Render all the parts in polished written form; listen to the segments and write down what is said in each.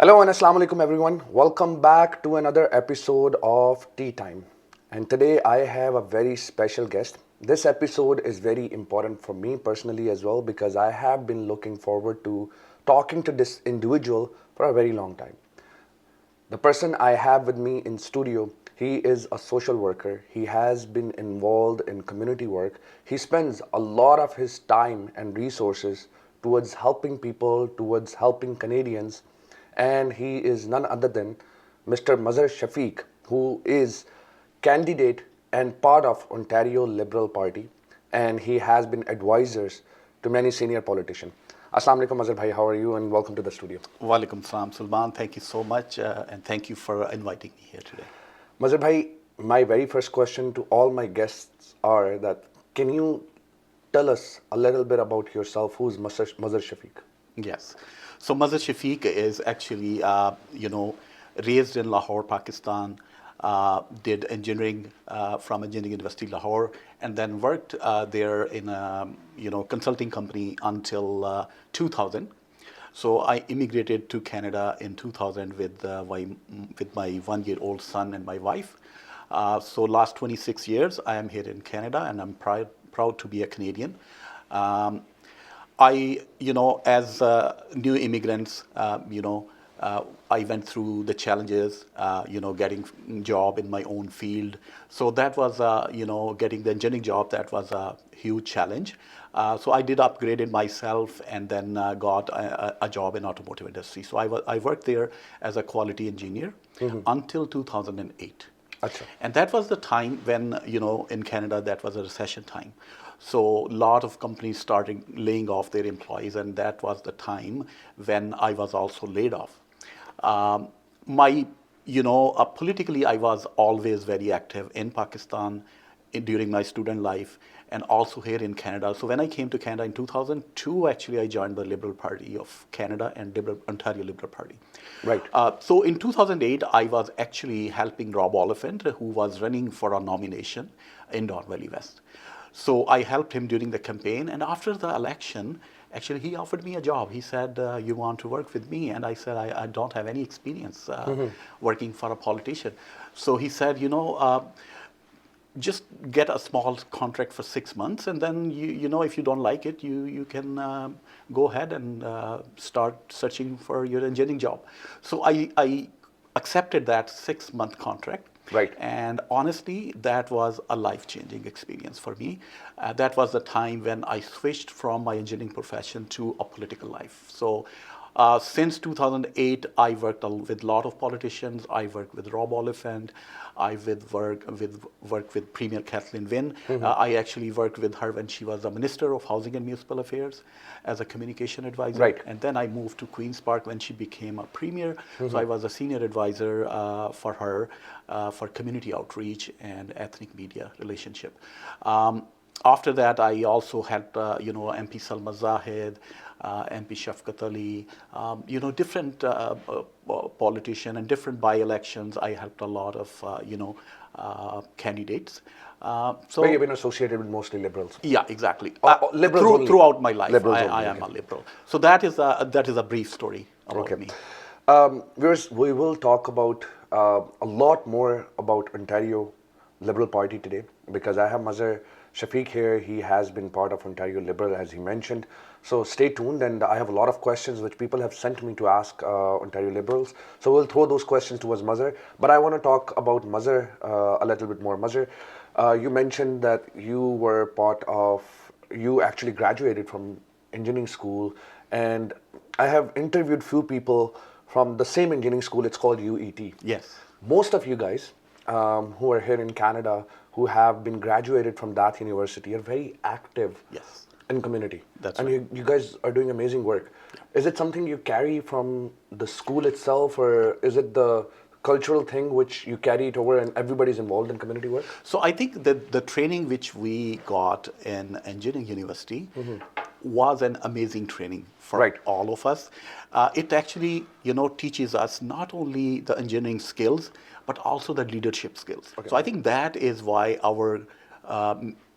Hello and Assalamu alaikum everyone. Welcome back to another episode of Tea Time. And today I have a very special guest. This episode is very important for me personally as well because I have been looking forward to talking to this individual for a very long time. The person I have with me in studio, he is a social worker. He has been involved in community work. He spends a lot of his time and resources towards helping people, towards helping Canadians. And he is none other than Mr. Mazhar Shafiq, who is candidate and part of Ontario Liberal Party, and he has been advisors to many senior politicians. Assalamu alaikum Mazhar bhai, how are you and welcome to the studio. Walaikum salam, Salman. Thank you so much and thank you for inviting me here today. Mazhar bhai, my very first question to all my guests are that can you tell us a little bit about yourself? Who's Mazhar Shafiq? Yes. So Mazhar Shafiq is actually, raised in Lahore, Pakistan, did engineering from Engineering University, Lahore, and then worked there in a, consulting company until 2000. So I immigrated to Canada in 2000 with my one-year-old son and my wife. So last 26 years, I am here in Canada, and I'm proud to be a Canadian. As new immigrants, I went through the challenges, getting job in my own field. So that was, getting the engineering job, that was a huge challenge. So I did upgraded myself and then got a job in automotive industry. So I worked there as a quality engineer until 2008. Achha. And that was the time when, in Canada, that was a recession time. So a lot of companies started laying off their employees, and that was the time when I was also laid off. Politically, I was always very active in Pakistan during my student life and also here in Canada. So when I came to Canada in 2002, actually, I joined the Liberal Party of Canada and Ontario Liberal Party. Right. So in 2008, I was actually helping Rob Oliphant, who was running for a nomination in Don Valley West. So I helped him during the campaign, and after the election, actually he offered me a job. He said, you want to work with me? And I said, I don't have any experience working for a politician. So he said, just get a small contract for 6 months, and then if you don't like it, you can go ahead and start searching for your engineering job. So I accepted that 6-month contract. Right. And honestly, that was a life-changing experience for me. That was the time when I switched from my engineering profession to a political life. So since 2008, I worked with a lot of politicians. I worked with Rob Oliphant. I worked with Premier Kathleen Wynne. I actually worked with her when she was the Minister of Housing and Municipal Affairs as a communication advisor. Right. And then I moved to Queen's Park when she became a Premier. So I was a senior advisor for her for community outreach and ethnic media relationship. After that, I also helped, MP Salman Arshad, MP Shafqat Ali, different politicians and different by-elections. I helped a lot of, candidates. So you've been associated with mostly liberals. Yeah, exactly. Liberals throughout my life, liberals I am a liberal. So that is a brief story about me. Viewers, we will talk about a lot more about Ontario Liberal Party today because I have Mazhar Shafiq here. He has been part of Ontario Liberal, as he mentioned. So stay tuned, and I have a lot of questions which people have sent me to ask Ontario Liberals. So we'll throw those questions towards Mazhar. But I want to talk about Mazhar a little bit more. Mazhar, you mentioned that you actually graduated from engineering school, and I have interviewed few people from the same engineering school. It's called UET. Yes. Most of you guys who are here in Canada, who have been graduated from that university, are very active. Yes. In community. That's and right. you guys are doing amazing work. Yeah. Is it something you carry from the school itself, or is it the cultural thing which you carry it over and everybody's involved in community work? So I think that the training which we got in engineering university was an amazing training for all of us. It actually, teaches us not only the engineering skills, but also the leadership skills. Okay. So I think that is why our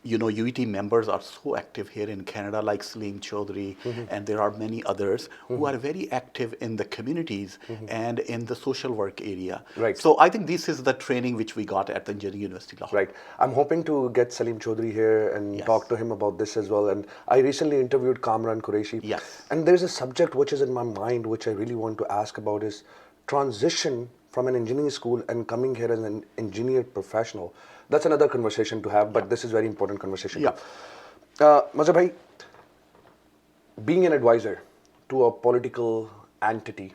UET members are so active here in Canada, like Salim Chaudhry, and there are many others who are very active in the communities and in the social work area. Right. So I think this is the training which we got at the Engineering University Law. Right. I'm hoping to get Salim Chaudhry here and Yes. talk to him about this as well. And I recently interviewed Kamran Qureshi. Yes. And there's a subject which is in my mind which I really want to ask about is transition from an engineering school and coming here as an engineer professional. That's another conversation to have, but this is very important conversation. Yeah. Mazhar bhai, being an advisor to a political entity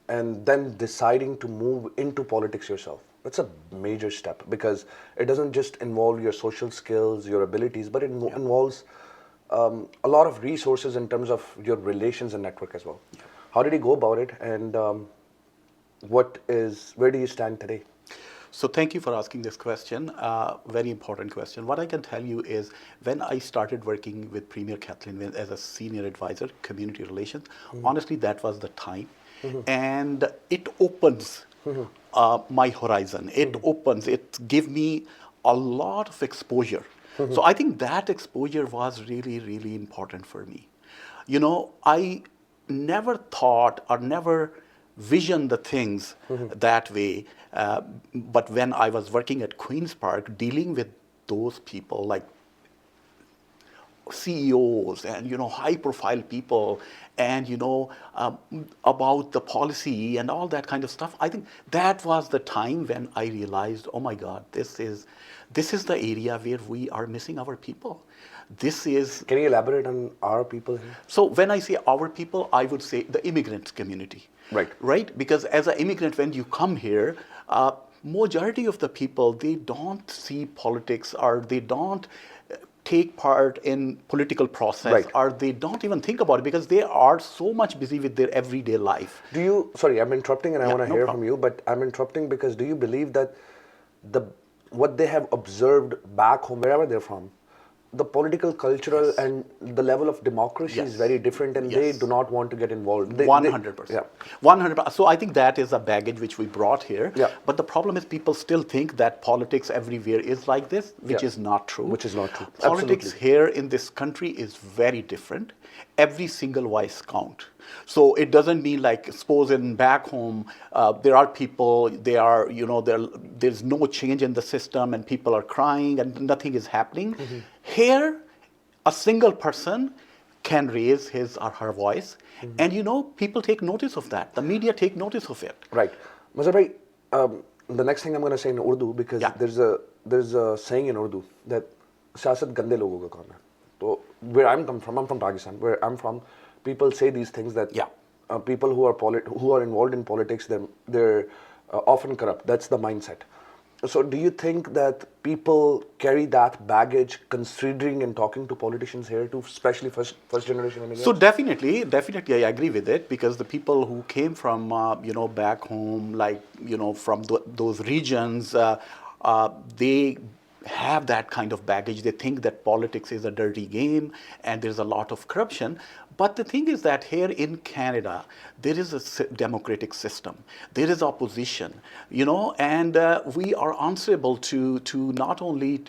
and then deciding to move into politics yourself, that's a major step because it doesn't just involve your social skills, your abilities, but it involves a lot of resources in terms of your relations and network as well. Yeah. How did you go about it, and where do you stand today? So thank you for asking this question. Very important question. What I can tell you is when I started working with Premier Kathleen Wynne as a senior advisor, community relations, honestly, that was the time. And it opens my horizon. It gave me a lot of exposure. So I think that exposure was really, really important for me. I never thought or never vision the things that way. But when I was working at Queen's Park, dealing with those people like CEOs and high-profile people, and about the policy and all that kind of stuff, I think that was the time when I realized, oh my God, this is the area where we are missing our people. This is. Can you elaborate on our people here? So when I say our people, I would say the immigrant community. Right. Right? Because as an immigrant, when you come here, majority of the people, they don't see politics, or they don't take part in political process, right, or they don't even think about it because they are so much busy with their everyday life. Sorry, I'm interrupting and I want to hear problem. from you, but I'm interrupting because do you believe that what they have observed back home, wherever they're from, the political, cultural, Yes. and the level of democracy Yes. is very different, and Yes. they do not want to get involved. 100%. Yeah. 100%. So I think that is a baggage which we brought here. Yeah. But the problem is people still think that politics everywhere is like this, which Yeah. is not true. Which is not true. Politics Absolutely. here in this country is very different. Every single voice count. So it doesn't mean like, suppose in back home, there are people, there's no change in the system and people are crying and nothing is happening. Here, a single person can raise his or her voice, and people take notice of that. The media take notice of it. Right. Mazhar bhai, the next thing I'm going to say in Urdu, because Yeah. there's a saying in Urdu that siyasat gande logo ka kaam hai. So where I'm from Pakistan. Where I'm from, people say these things that people who are involved in politics, they're often corrupt. That's the mindset. So do you think that people carry that baggage considering and talking to politicians here too, especially first generation immigrants? So definitely I agree with it, because the people who came from back home, like from those regions, they have that kind of baggage. They think that politics is a dirty game and there's a lot of corruption. But the thing is that here in Canada, there is a democratic system. There is opposition, and we are answerable to not only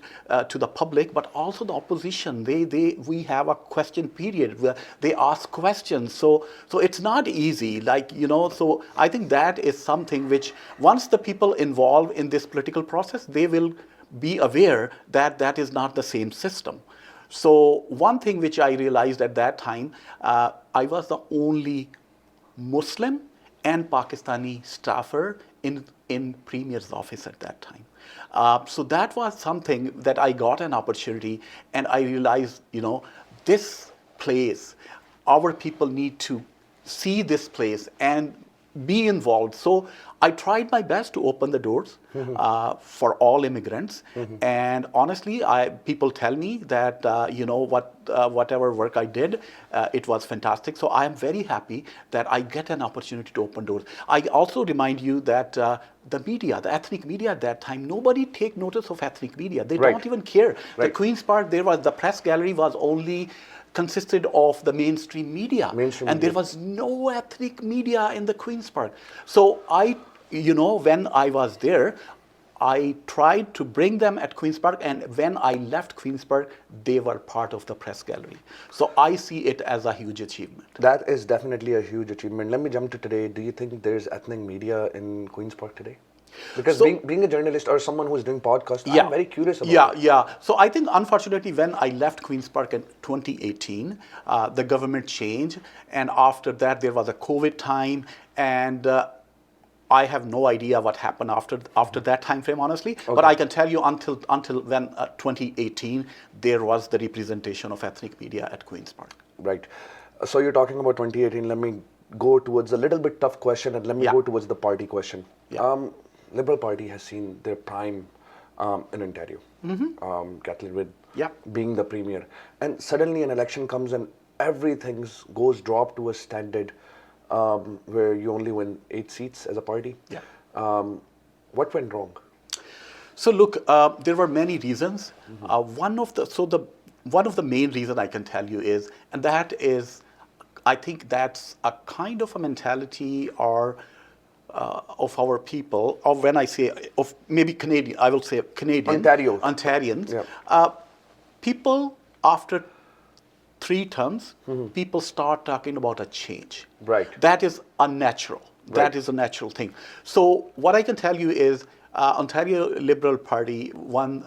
to the public, but also the opposition. We have a question period where they ask questions. So it's not easy, so I think that is something which once the people involved in this political process, they will be aware that that is not the same system. So one thing which I realized at that time, I was the only Muslim and Pakistani staffer in Premier's office at that time. So that was something that I got an opportunity, and I realized, this place, our people need to see this place and be involved. So I tried my best to open the doors for all immigrants. And honestly, people tell me that, whatever work I did, it was fantastic. So I am very happy that I get an opportunity to open doors. I also remind you that the media, the ethnic media at that time, nobody take notice of ethnic media. They don't even care. Right. The Queen's Park, the press gallery was only consisted of the mainstream media. There was no ethnic media in the Queen's Park. So when I was there, I tried to bring them at Queen's Park, and when I left Queen's Park, they were part of the press gallery. So I see it as a huge achievement. That is definitely a huge achievement. Let me jump to today. Do you think there's ethnic media in Queen's Park today? Because So- being a journalist or someone who's doing podcasts, Yeah. I'm very curious about Yeah, it. yeah. So I think, unfortunately, when I left Queen's Park in 2018, the government changed, and after that there was a COVID time, and I have no idea what happened after that time frame, honestly. But Okay. I can tell you until when 2018, there was the representation of ethnic media at Queen's Park. Right. So you're talking about 2018. Let me go towards a little bit tough question, and let me Yeah. go towards the party question. Yeah. Liberal Party has seen their prime in Ontario. Kathleen Wynne Yeah. being the premier, and suddenly an election comes and everything goes drop to a standard where you only win 8 seats as a party. Yeah. What went wrong? So look, there were many reasons. One of the main reason I can tell you is, and that is, I think that's a kind of a mentality or of our people, or when I say of maybe Canadian, I will say Canadian, Ontarians. Yeah. People after 3 terms, people start talking about a change. Right. That is unnatural. That Right. is a natural thing. So what I can tell you is, Ontario Liberal Party won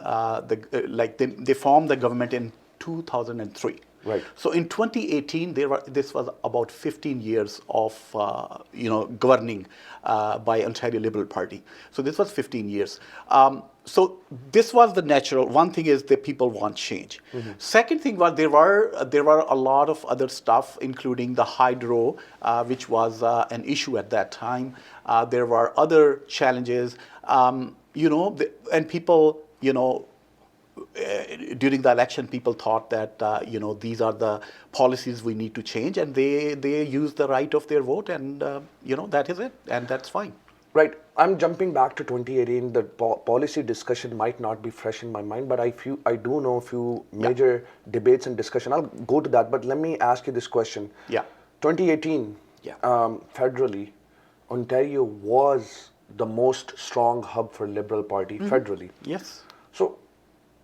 they formed the government in 2003. Right. So in 2018, this was about 15 years of governing by Ontario Liberal Party. So this was 15 years. So this was the natural. One thing is that people want change. Second thing was there were a lot of other stuff, including the hydro, which was an issue at that time. There were other challenges, and people, during the election, people thought that these are the policies we need to change, and they used the right of their vote, and that is it, and that's fine. Right. I'm jumping back to 2018. The policy discussion might not be fresh in my mind, but I do know a few major debates and discussion. I'll go to that, but let me ask you this question. Yeah. 2018, Yeah. Federally, Ontario was the most strong hub for Liberal Party federally. Yes. So,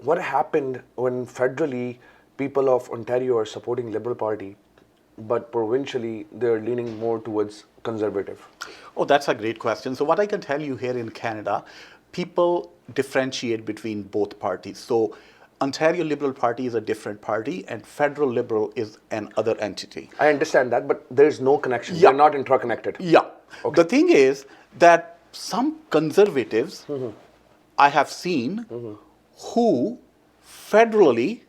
what happened when federally people of Ontario are supporting Liberal Party, but provincially they're leaning more towards conservative? Oh, that's a great question. So what I can tell you here in Canada, people differentiate between both parties. So Ontario Liberal Party is a different party, and Federal Liberal is another entity. I understand that, but there's no connection. Yeah. They're not interconnected. Yeah. Okay. The thing is that some conservatives I have seen who federally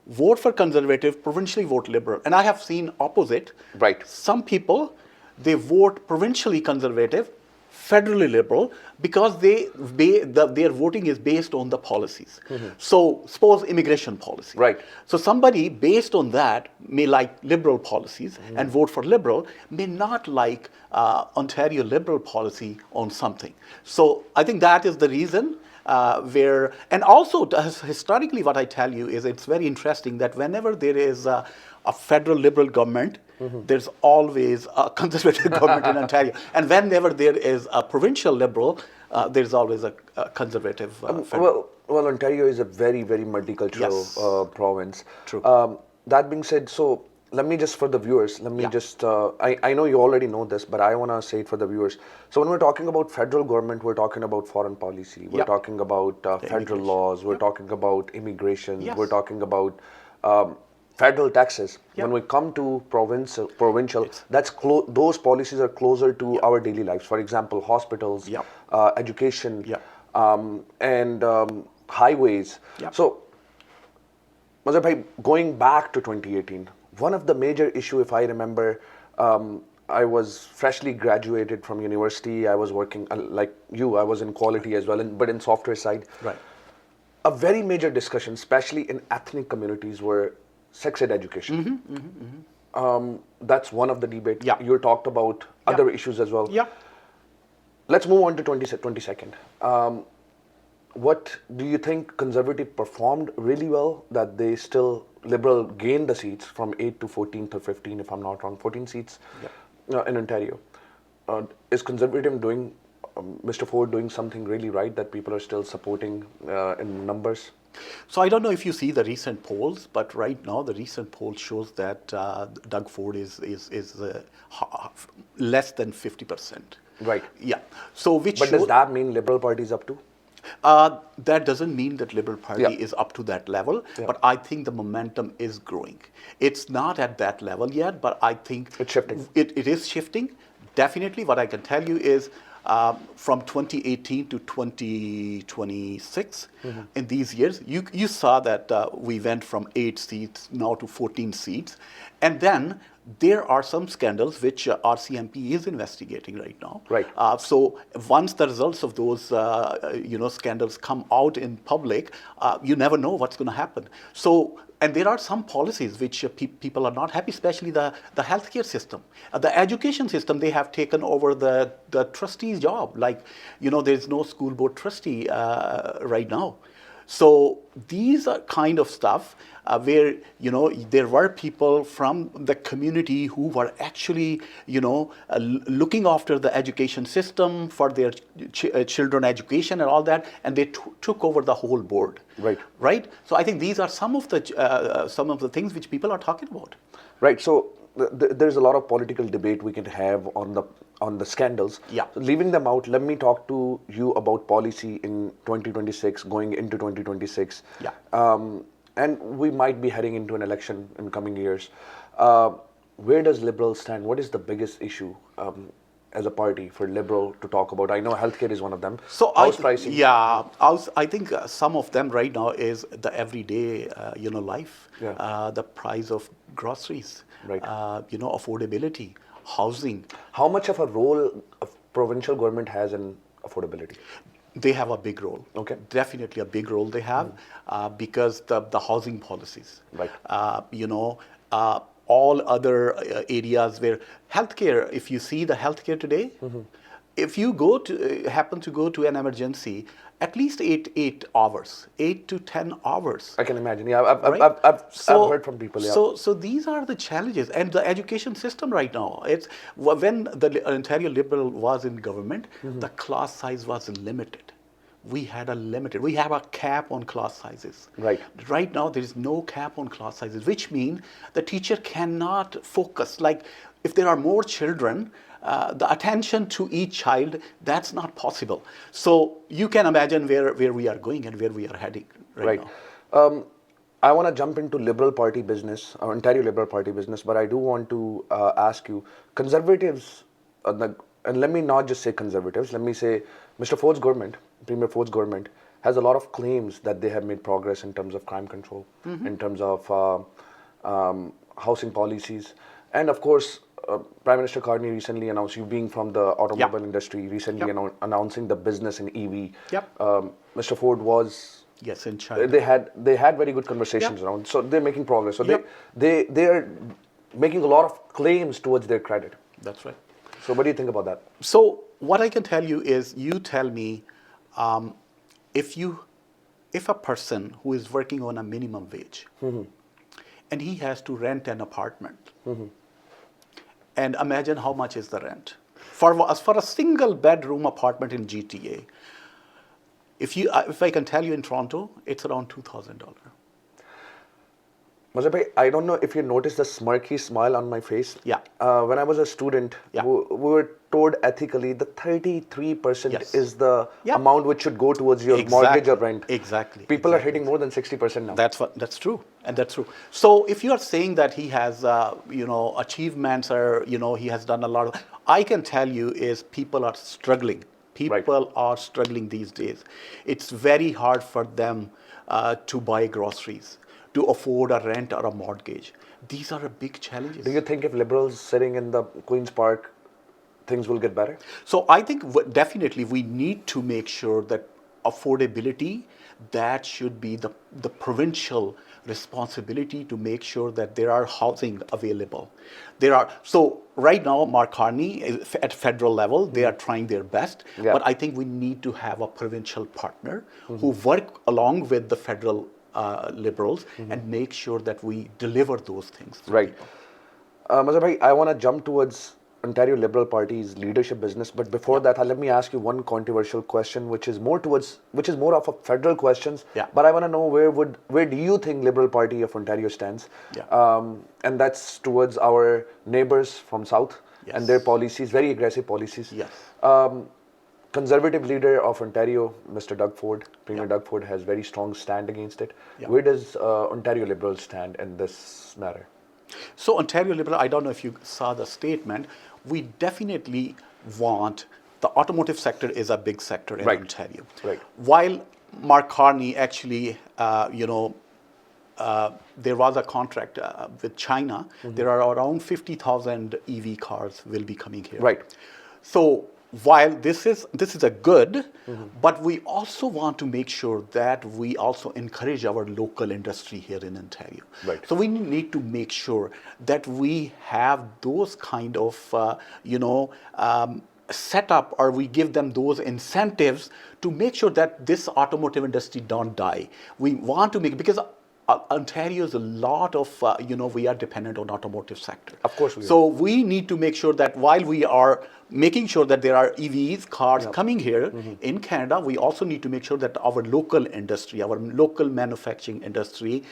vote for conservative, provincially vote liberal. And I have seen opposite. Right. Some people, they vote provincially conservative, federally liberal, because their voting is based on the policies. So suppose immigration policy. Right. So somebody based on that may like liberal policies and vote for liberal, may not like Ontario liberal policy on something. So I think that is the reason and also historically what I tell you is it's very interesting that whenever there is a federal liberal government, there's always a conservative government in Ontario. And whenever there is a provincial liberal, there's always a conservative federal. Well, Ontario is a very, very multicultural Yes. province. True. That being said, so let me just, for the viewers, I know you already know this, but I want to say it for the viewers. So when we're talking about federal government, we're talking about foreign policy. We're Yeah. talking about federal immigration. laws. We're Yeah. talking about immigration. Yes. We're talking about federal taxes. Yeah. When we come to provincial, those policies are closer to our daily lives. For example, hospitals, Yeah. Education, Yeah. and highways. Yeah. So, Mazhar bhai, going back to 2018, one of the major issue, if I remember, I was freshly graduated from university. I was working like you. I was in quality as well, but in software side. Right. A very major discussion, especially in ethnic communities, were sex ed education. That's one of the debate. Yeah. You talked about other issues as well. Yeah. Let's move on to 22nd. What do you think conservative performed really well, that they still, Liberal gained the seats from 8 to 14 to 15, if I'm not wrong, 14 seats in Ontario. Is conservative doing Mr. Ford doing something really right that people are still supporting in numbers? So I don't know if you see the recent polls, but right now the recent poll shows that Doug Ford is less than 50%. Right. Yeah. So which But does shows that mean Liberal Party is up to? that doesn't mean that Liberal Yeah. Party is up to that level, Yeah. but I think the momentum is growing. It's not at that level yet, but I think It's shifting. It is shifting. Definitely, what I can tell you is from 2018 to 2026, in these years, you saw that we went from 8 seats now to 14 seats. And then there are some scandals which RCMP is investigating right now. Right. So once the results of those scandals come out in public, you never know what's going to happen. So, and there are some policies which people are not happy, especially the healthcare system. The education system, they have taken over the trustee's job. Like, there's no school board trustee right now. So these are kind of stuff where there were people from the community who were actually looking after the education system for their children education and all that, and they took over the whole board. Right. So I think these are some of the things which people are talking about. Right. So there's a lot of political debate we can have on the scandals. Yeah. So leaving them out, let me talk to you about policy in 2026, going into 2026. Yeah. And we might be heading into an election in coming years. Where does Liberal stand? What is the biggest issue as a party for Liberal to talk about? I know healthcare is one of them. So House pricing. Yeah, I think some of them right now is the everyday, life. Yeah. The price of groceries. Right. Affordability, housing. How much of a role a provincial government has in affordability? They have a big role. Okay. Definitely a big role they have because the housing policies. Right. All other areas where healthcare, if you see the healthcare today, if you happen to go to an emergency, at least 8 hours, 8 to 10 hours. I can imagine. Yeah, I've heard from people. Yeah. So these are the challenges, and the education system right now. It's when the Ontario Liberal was in government, the class size was limited. We have a cap on class sizes. Right. Right now, there is no cap on class sizes, which means the teacher cannot focus. Like, if there are more children, the attention to each child, that's not possible. So you can imagine where we are going and where we are heading right now. I want to jump into Liberal Party business, Ontario Liberal Party business, but I do want to ask you, Conservatives, and let me not just say Conservatives, let me say Mr. Ford's government, Premier Ford's government, has a lot of claims that they have made progress in terms of crime control, in terms of housing policies, and of course, Prime Minister Carney recently announced, you being from the automobile industry, recently announcing the business in EV. Mr. Ford was in China. They had very good conversations around, so they're making progress. So they are making a lot of claims towards their credit. That's right. So what do you think about that? So what I can tell you is, you tell me, if a person who is working on a minimum wage and he has to rent an apartment, and imagine how much is the rent for a single bedroom apartment in GTA. If I can tell you, in Toronto, it's around $2,000. Mazhar bhai, I don't know if you noticed the smirky smile on my face. Yeah. When I was a student, we were told ethically the 33% is the amount which should go towards your mortgage or rent. Exactly. People are hitting more than 60% now. That's true, and that's true. So if you are saying that he has, achievements, or he has done a lot of, I can tell you is people are struggling. People are struggling these days. It's very hard for them to buy groceries, to afford a rent or a mortgage. These are big challenges. Do you think if Liberals sitting in the Queen's Park, things will get better? So I think definitely we need to make sure that affordability, that should be the provincial responsibility, to make sure that there are housing available. So right now, Mark Carney, at federal level, they are trying their best, but I think we need to have a provincial partner who work along with the federal Liberals and make sure that we deliver those things. Right. Mazhar bhai, I want to jump towards Ontario Liberal Party's leadership business. But before that, let me ask you one controversial question, which is more of a federal questions. Yeah. But I want to know where do you think Liberal Party of Ontario stands? Yeah. And that's towards our neighbors from South and their Yes. policies, very aggressive policies. Yes. Conservative leader of Ontario, Mr. Doug Ford, Premier Yeah. Doug Ford, has very strong stand against it. Yeah. Where does Ontario Liberals stand in this matter? So Ontario Liberal, I don't know if you saw the statement, we definitely want, the automotive sector is a big sector in Right. Ontario. Right. While Mark Carney actually, there was a contract with China, there are around 50,000 EV cars will be coming here. Right. So while this is a good, but we also want to make sure that we also encourage our local industry here in Ontario. Right. So we need to make sure that we have those kind of, set up, or we give them those incentives to make sure that this automotive industry don't die. We want to make, because Ontario is a lot of, we are dependent on automotive sector. Of course we So we need to make sure that while we are making sure that there are EVs, cars coming here in Canada, we also need to make sure that our local industry, our local manufacturing industry,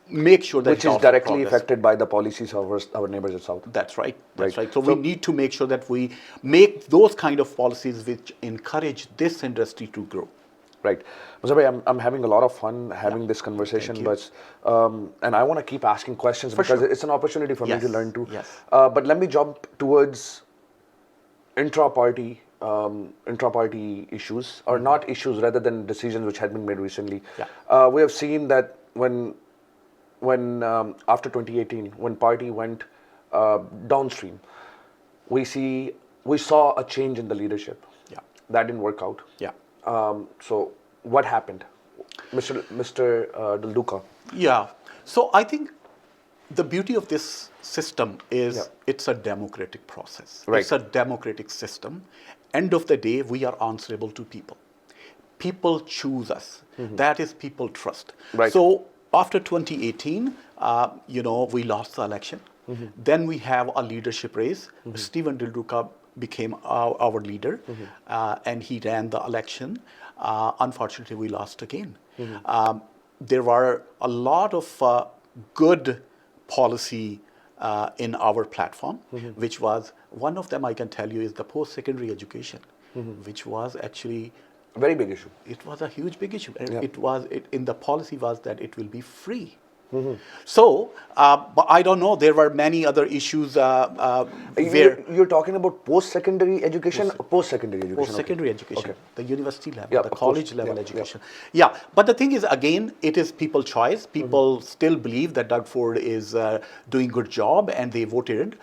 make sure that Which it is also directly progress. affected by the policies of our neighbors at South. That's right. That's Right. right. So we need to make sure that we make those kind of policies which encourage this industry to grow. Right. Mazhar bhai, I'm having a lot of fun having this conversation, Thank you. but and I want to keep asking questions because sure. it's an opportunity for me to Yes, learn too. yes. But let me jump towards intra-party issues, or not issues, rather than decisions which had been made recently. Yeah. We have seen that when after 2018, when party went downstream, we saw a change in the leadership. Yeah. That didn't work out. Yeah. So what happened, Mr. Del Duca? Yeah. So I think the beauty of this system is Yeah. it's a democratic process. Right. It's a democratic system. End of the day, we are answerable to people. People choose us. That is people trust. Right. So after 2018, we lost the election. Then we have a leadership race. Stephen Del Duca became our leader, and he ran the election. Unfortunately, we lost again. There were a lot of good policy in our platform, which was, one of them I can tell you is the post-secondary education, which was actually, Very big issue. it was a huge big issue. And Yeah. in the policy was that it will be free. So, but I don't know, there were many other issues where You're talking about post-secondary education or post-secondary education? post-secondary Okay. education, Okay. the university level, Yeah, the of course. college level Yeah, education. Yeah, but the thing is, again, it is people choice. People still believe that Doug Ford is doing good job, and they voted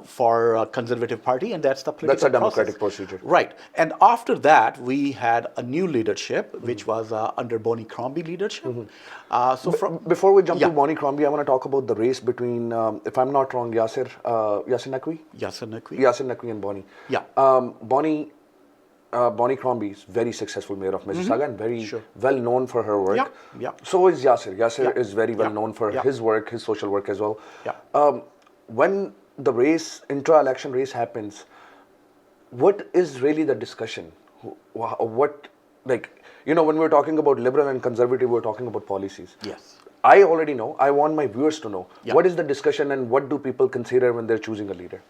for a Conservative Party, and that's the political That's a democratic process. procedure. Right. And after that, we had a new leadership, which was under Bonnie Crombie leadership. So from Before we jump Yeah. to Bonnie Crombie, I want to talk about the race between, if I'm not wrong, Yasir Naqvi? Yasser Naqvi. Yasir Naqvi and Bonnie. Yeah. Bonnie Crombie is very successful mayor of Mississauga and very Sure. well known for her work. Yeah, yeah. So is Yasir. Yasir Yeah, is very well yeah, known for yeah. his work, his social work as well. Yeah. When the intra-election race happens, what is really the discussion? What, when we're talking about liberal and conservative, we're talking about policies. Yes. I already know. I want my viewers to know. Yeah. What is the discussion and what do people consider when they're choosing a leader?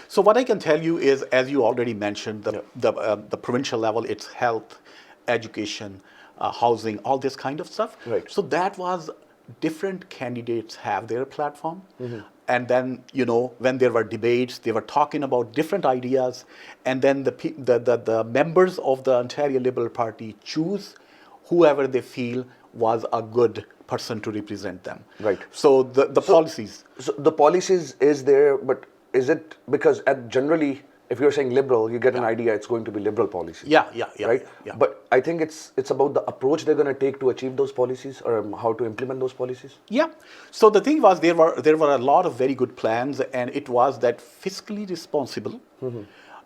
So what I can tell you is, as you already mentioned, the provincial level, it's health, education, housing, all this kind of stuff. Right. So that was, different candidates have their platform. And then, when there were debates, they were talking about different ideas. And then the members of the Ontario Liberal Party choose whoever they feel was a good person to represent them. Right. So the policies. So the policies is there, but is it because generally, if you're saying liberal, you get an idea it's going to be liberal policies. Yeah. Right? Yeah. But I think it's about the approach they're going to take to achieve those policies, or how to implement those policies. Yeah. So the thing was, there were a lot of very good plans, and it was that fiscally responsible,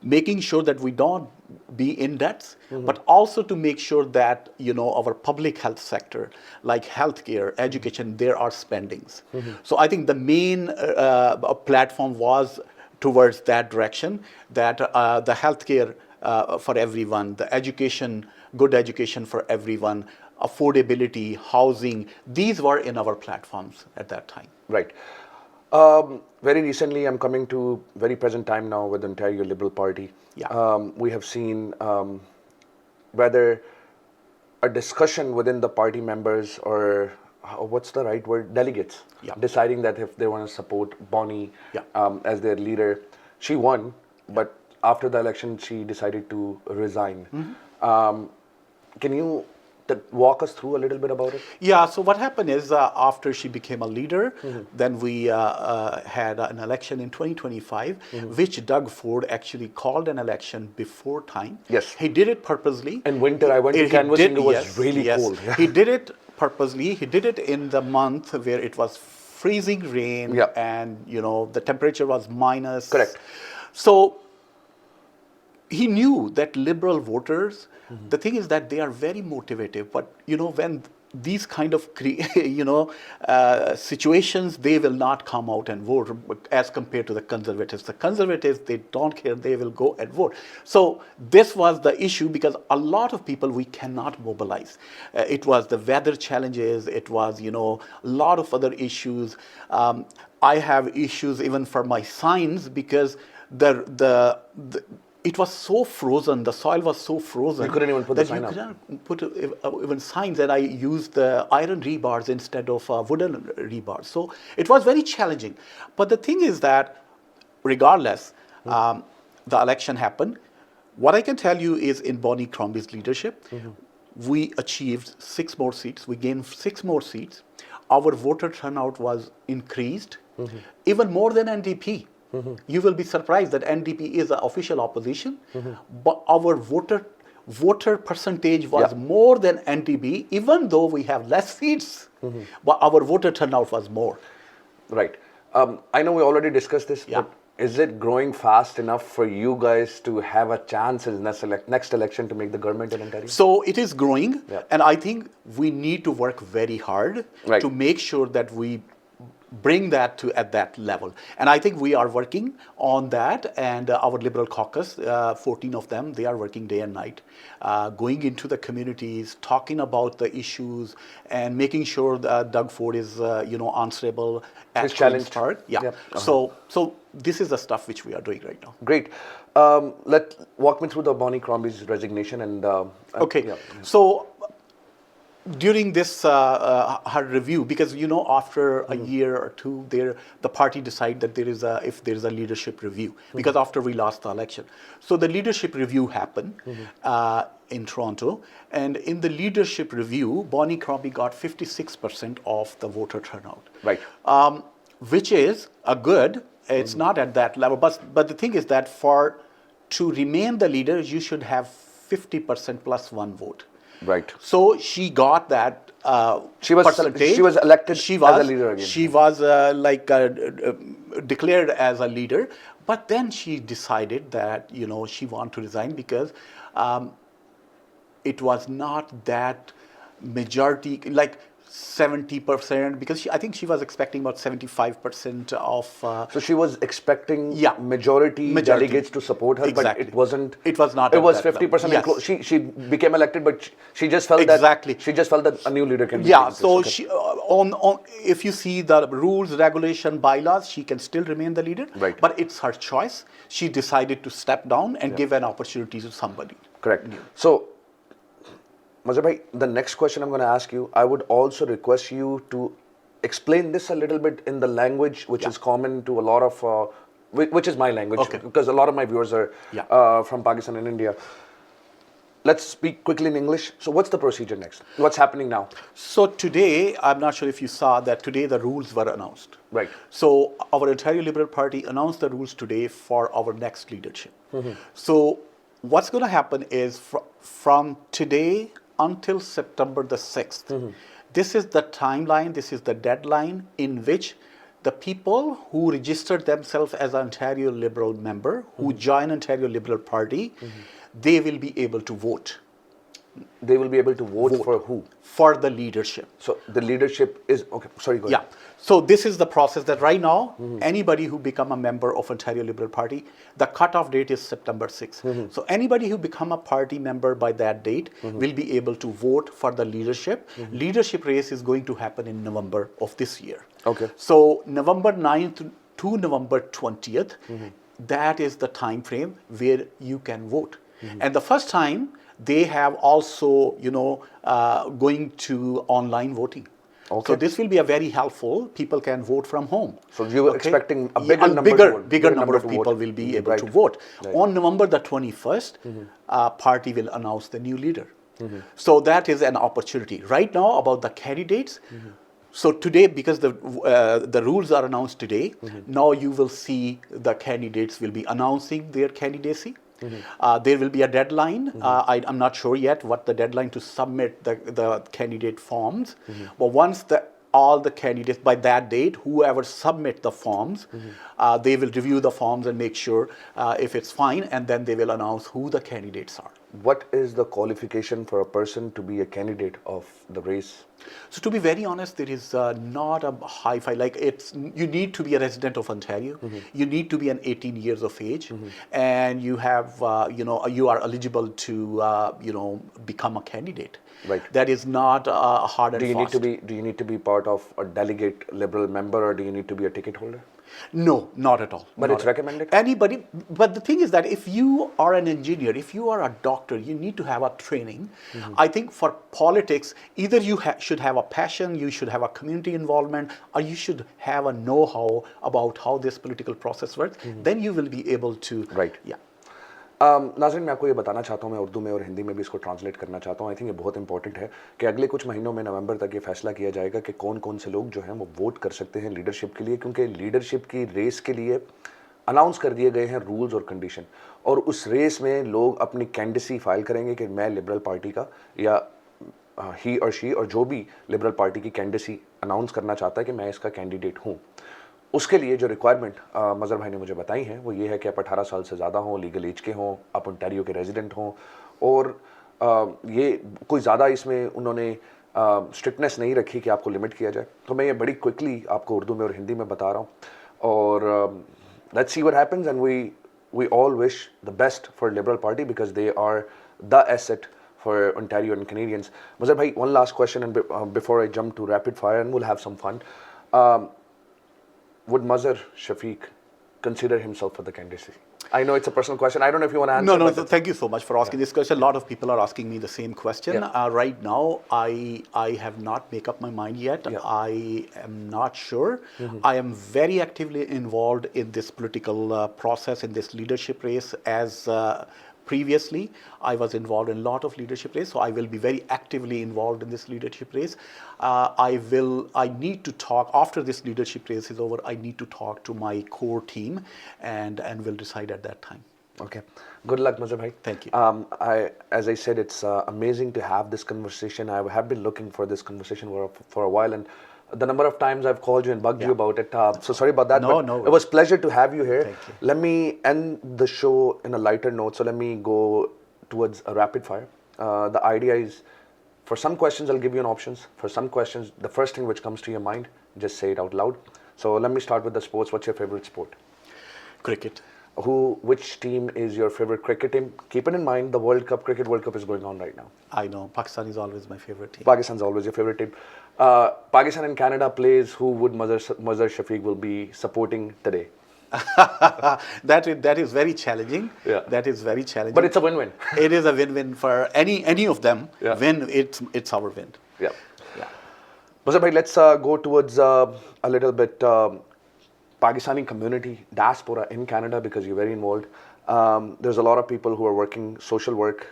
making sure that we don't be in debt, but also to make sure that our public health sector, like healthcare, education, there are spendings. So I think the main platform was towards that direction, that the healthcare for everyone, the education, good education for everyone, affordability, housing, these were in our platforms at that time. Right. Very recently, I'm coming to very present time now with the Ontario Liberal Party. Yeah. We have seen whether a discussion within the party members or what's the right word, delegates, Yeah. deciding that if they want to support Bonnie Yeah. as their leader. She won, but after the election, she decided to resign. Can you walk us through a little bit about it? Yeah, so what happened is after she became a leader, then we had an election in 2025, which Doug Ford actually called an election before time. Yes. He did it purposely. In winter, I went to canvassing, it was really cold. He did it purposely. He did it in the month where it was freezing rain Yeah. and, you know, the temperature was minus. Correct. So he knew that liberal voters, the thing is that they are very motivated, but you know, when these kind of situations, they will not come out and vote as compared to the conservatives. The conservatives, they don't care, they will go and vote. So this was the issue, because a lot of people we cannot mobilize. It was the weather challenges, it was, you know, a lot of other issues. I have issues even for my signs, because it was so frozen, the soil was so frozen. You couldn't even put the sign up. You couldn't put even signs, and I used the iron rebars instead of wooden rebars. So it was very challenging. But the thing is that regardless, the election happened. What I can tell you is in Bonnie Crombie's leadership, we achieved 6 more seats. We gained 6 more seats. Our voter turnout was increased, even more than NDP. You will be surprised that NDP is the official opposition, but our voter percentage was more than NDP, even though we have less seats, but our voter turnout was more. Right. I know we already discussed this, but is it growing fast enough for you guys to have a chance in next election to make the government in Ontario? So it is growing, and I think we need to work very hard to make sure that we bring that to at that level. And I think we are working on that, and our Liberal caucus, 14 of them, they are working day and night, going into the communities, talking about the issues, and making sure that Doug Ford is, answerable at Queen's Park. Yeah. So this is the stuff which we are doing right now. Great. Walk me through the Bonnie Crombie's resignation and. Okay. So during this her review, because after a year or two, the party decide that there is a leadership review, because after we lost the election, so the leadership review happened in Toronto, and in the leadership review, Bonnie Crombie got 56% of the voter turnout, right? Which is a good. It's not at that level, but the thing is that to remain the leader, you should have 50% plus 1 vote. Right. So she got that percentage. She was elected as a leader again. She was declared as a leader, but then she decided that she wanted to resign because it was not that majority, like 70%, because I think she was expecting about 75% of. So she was expecting majority delegates to support her, exactly. But it wasn't. It was not. It was 50%. Yes. She became elected, but she just felt that a new leader can be. Yeah. So she if you see the rules, regulation, bylaws, she can still remain the leader. Right. But it's her choice. She decided to step down and give an opportunity to somebody. Correct. So, Mazhar bhai, the next question I'm going to ask you, I would also request you to explain this a little bit in the language which is common to a lot of, which is my language, because a lot of my viewers are from Pakistan and India. Let's speak quickly in English. So what's the procedure next? What's happening now? So today, I'm not sure if you saw that today the rules were announced. Right. So our Ontario Liberal Party announced the rules today for our next leadership. So what's going to happen is from today until September the 6th, this is the timeline, this is the deadline in which the people who registered themselves as an Ontario Liberal member, who join Ontario Liberal Party, they will be able to vote. They will be able to vote for who? For the leadership. So the leadership is, okay, sorry, go ahead. Yeah. So this is the process that right now, anybody who become a member of Ontario Liberal Party, the cutoff date is September 6th. So anybody who become a party member by that date will be able to vote for the leadership. Leadership race is going to happen in November of this year. Okay. So November 9th to November 20th, that is the time frame where you can vote. And the first time, they have also, going to online voting. Okay. So this will be a very helpful. People can vote from home. So you were expecting a bigger a number to vote, bigger number of to people vote. will be able Right. to vote. Right. On November the 21st, party will announce the new leader. So that is an opportunity. Right now, about the candidates, so today, because the rules are announced today, now you will see the candidates will be announcing their candidacy. There will be a deadline. I'm not sure yet what the deadline to submit the candidate forms. But once all the candidates, by that date, whoever submit the forms, they will review the forms and make sure if it's fine, and then they will announce who the candidates are. What is the qualification for a person to be a candidate of the race? So to be very honest, there is not a hi-fi, like you need to be a resident of Ontario, you need to be 18 years of age, and you have, you are eligible to, become a candidate. Right. That is not hard and fast. Do you need to be part of a delegate Liberal member, or do you need to be a ticket holder? No, not at all. But it's recommended? Anybody, but the thing is that if you are an engineer, if you are a doctor, you need to have a training. I think for politics, either you should have a passion, you should have a community involvement, or you should have a know-how about how this political process works. Then you will be able to. Right. Yeah. नाज़रीन, मैं आपको ये बताना चाहता हूँ, मैं उर्दू में और हिंदी में भी इसको ट्रांसलेट करना चाहता हूँ। आई थिंक ये बहुत इंपॉर्टेंट है कि अगले कुछ महीनों में नवंबर तक ये फैसला किया जाएगा कि कौन कौन से लोग जो हैं वो वोट कर सकते हैं लीडरशिप के लिए, क्योंकि लीडरशिप की रेस के लिए अनाउंस कर दिए गए हैं रूल्स और कंडीशन, और उस रेस में लोग अपनी कैंडिडेसी फाइल करेंगे कि मैं लिबरल पार्टी का, या ही और शी और जो भी लिबरल पार्टी की कैंडिडेसी अनाउंस करना चाहता है कि मैं इसका कैंडिडेट हूँ। उसके लिए जो रिक्वायरमेंट मज़हर भाई ने मुझे बताई हैं वो ये है कि आप 18 साल से ज़्यादा हों, लीगल एज के हों, आप ओंटारियो के रेजिडेंट हों, और ये कोई ज़्यादा इसमें उन्होंने स्ट्रिक्टनेस नहीं रखी कि आपको लिमिट किया जाए। तो मैं ये बड़ी क्विकली आपको उर्दू में और हिंदी में बता रहा हूँ, और let's see what happens, and we all wish the best for Liberal Party because they are the asset for Ontario and Canadians. Mazhar bhai, one last question, and before I jump to rapid fire, and we'll have some fun. Would Mazhar Shafiq consider himself for the candidacy? I know it's a personal question. I don't know if you want to answer. No. Thank you so much for asking this question. A lot of people are asking me the same question. Right now, I have not made up my mind yet. I am not sure. I am very actively involved in this political process, in this leadership race, as previously, I was involved in a lot of leadership race, so I will be very actively involved in this leadership race. I need to talk, after this leadership race is over, I need to talk to my core team, and we'll decide at that time. Okay. Good luck, Mazhar bhai. Thank you. As I said, it's amazing to have this conversation. I have been looking for this conversation for a while, and the number of times I've called you and bugged you about it. So sorry about that. No. It was a pleasure to have you here. Thank you. Let me end the show in a lighter note. So let me go towards a rapid fire. The idea is, for some questions, I'll give you an options. For some questions, the first thing which comes to your mind, just say it out loud. So let me start with the sports. What's your favorite sport? Cricket. Which team is your favorite cricket team? Keep it in mind, the Cricket World Cup is going on right now. I know, Pakistan is always my favorite team. Pakistan's always your favorite team. Pakistan and Canada plays. Who would Mazhar Shafiq will be supporting today? That is very challenging. Yeah. That is very challenging. But it's a win-win. It is a win-win for any of them. Yeah. Win, it's our win. Yeah. Yeah. Mazhar bhai, let's go towards a little bit Pakistani community, diaspora in Canada, because you're very involved. There's a lot of people who are working social work,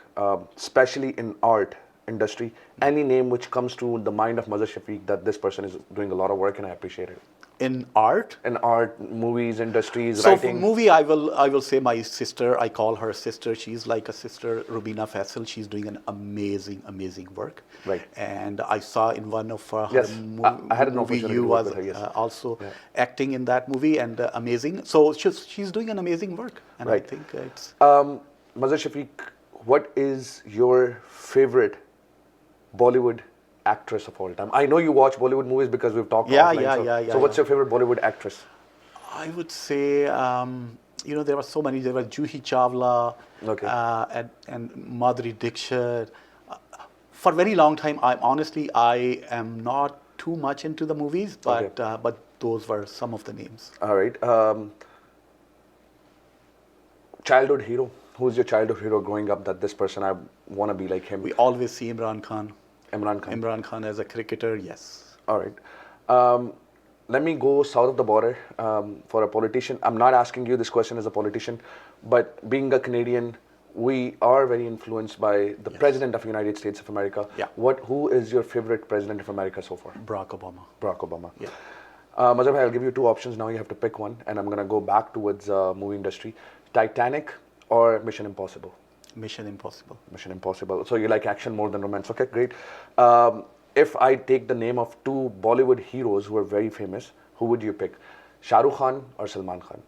especially in art industry. Any name which comes to the mind of Mazhar Shafiq that this person is doing a lot of work, and I appreciate it. In art? In art, movies, industries, so writing. For movie, I will say my sister. I call her sister. She's like a sister, Rubina Faisal. She's doing an amazing work. Right. And I saw in one of her I had an movie, opportunity you to work was with her, yes. also acting in that movie, and amazing. So she's doing an amazing work, and Right. I think it's. Mazhar Shafiq, what is your favorite Bollywood actress of all time? I know you watch Bollywood movies because we've talked Yeah, offline. yeah, So, yeah, yeah, so what's yeah. your favorite Bollywood actress? I would say, there were so many. There was Juhi Chawla Okay. and Madhuri Dixit. For a very long time, I am not too much into the movies, Okay. but those were some of the names. All right. Childhood hero. Who's your childhood hero growing up that this person, I want to be like him? We always see Imran Khan. Imran Khan. Imran Khan as a cricketer, yes. All right. Let me go south of the border for a politician. I'm not asking you this question as a politician, but being a Canadian, we are very influenced by the Yes. President of the United States of America. Yeah. Who is your favorite President of America so far? Barack Obama. Barack Obama. Yeah. Mazhar bhai, I'll give you two options now. You have to pick one, and I'm going to go back towards movie industry. Titanic or Mission Impossible? Mission Impossible. Mission Impossible. So you like action more than romance. Okay, great. If I take the name of two Bollywood heroes who are very famous, who would you pick? Shah Rukh Khan or Salman Khan?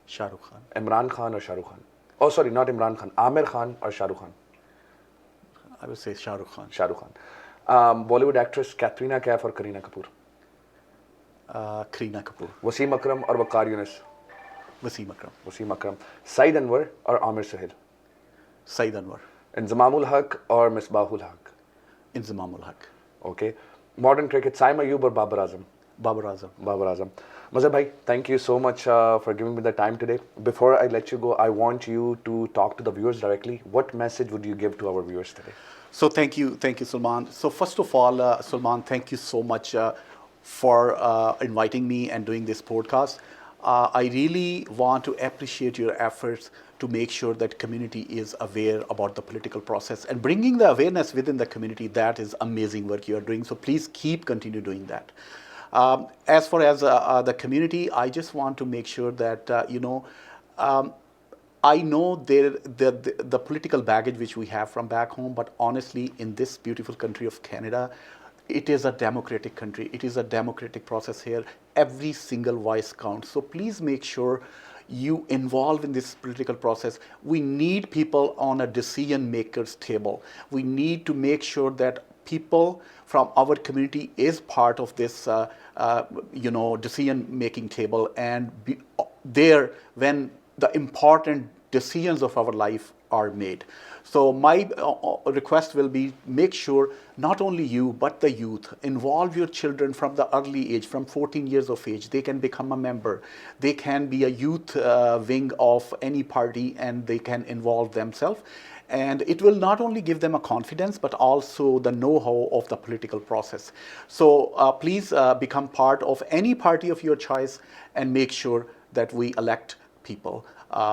Shah Rukh Khan. Imran Khan or Shah Rukh Khan? Oh, sorry, not Imran Khan. Amir Khan or Shah Rukh Khan? I would say Shah Rukh Khan. Shah Rukh Khan. Bollywood actress Katrina Kaif or Kareena Kapoor? Kareena Kapoor. Wasim Akram or Waqar Yunus? Wasim Akram. Wasim Akram. Saeed Anwar or Amir Sahil? Saeed Anwar. Inzamamul Haq or Misbahul Haq? Inzamamul Haq. Okay. Modern cricket, Saim Ayub or Babar Azam? Babar Azam. Babar Azam. Mazhar bhai, thank you so much for giving me the time today. Before I let you go, I want you to talk to the viewers directly. What message would you give to our viewers today? So thank you, Salman. So first of all, Salman, thank you so much for inviting me and doing this podcast. I really want to appreciate your efforts to make sure that community is aware about the political process and bringing the awareness within the community. That is amazing work you are doing. So please continue doing that. As far as the community, I just want to make sure that I know the political baggage which we have from back home, but honestly, in this beautiful country of Canada, it is a democratic country. It is a democratic process here. Every single voice counts. So please make sure you involve in this political process. We need people on a decision makers table. We need to make sure that people from our community is part of this decision making table and be there when the important decisions of our life are made. So my request will be, make sure not only you but the youth involve your children from the early age, from 14 years of age. They can become a member. They can be a youth wing of any party and they can involve themselves. And it will not only give them a confidence, but also the know-how of the political process. So please become part of any party of your choice and make sure that we elect people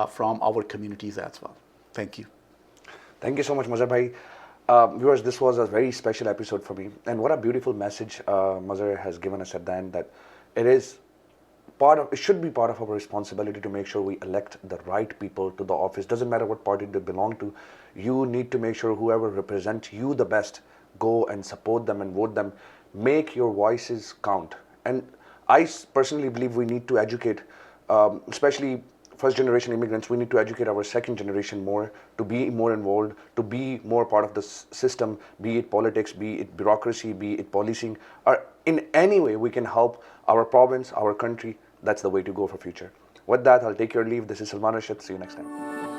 from our communities as well. Thank you. Thank you so much, Mazhar bhai. Viewers, this was a very special episode for me. And what a beautiful message Mazhar has given us at the end, that it should be part of our responsibility to make sure we elect the right people to the office. Doesn't matter what party they belong to. You need to make sure whoever represents you the best, go and support them and vote them. Make your voices count. And I personally believe we need to educate, especially first generation immigrants. We need to educate our second generation more, to be more involved, to be more part of the system, be it politics, be it bureaucracy, be it policing, or in any way we can help our province, our country. That's the way to go for future. With that, I'll take your leave. This is Salman Arshad. See you next time.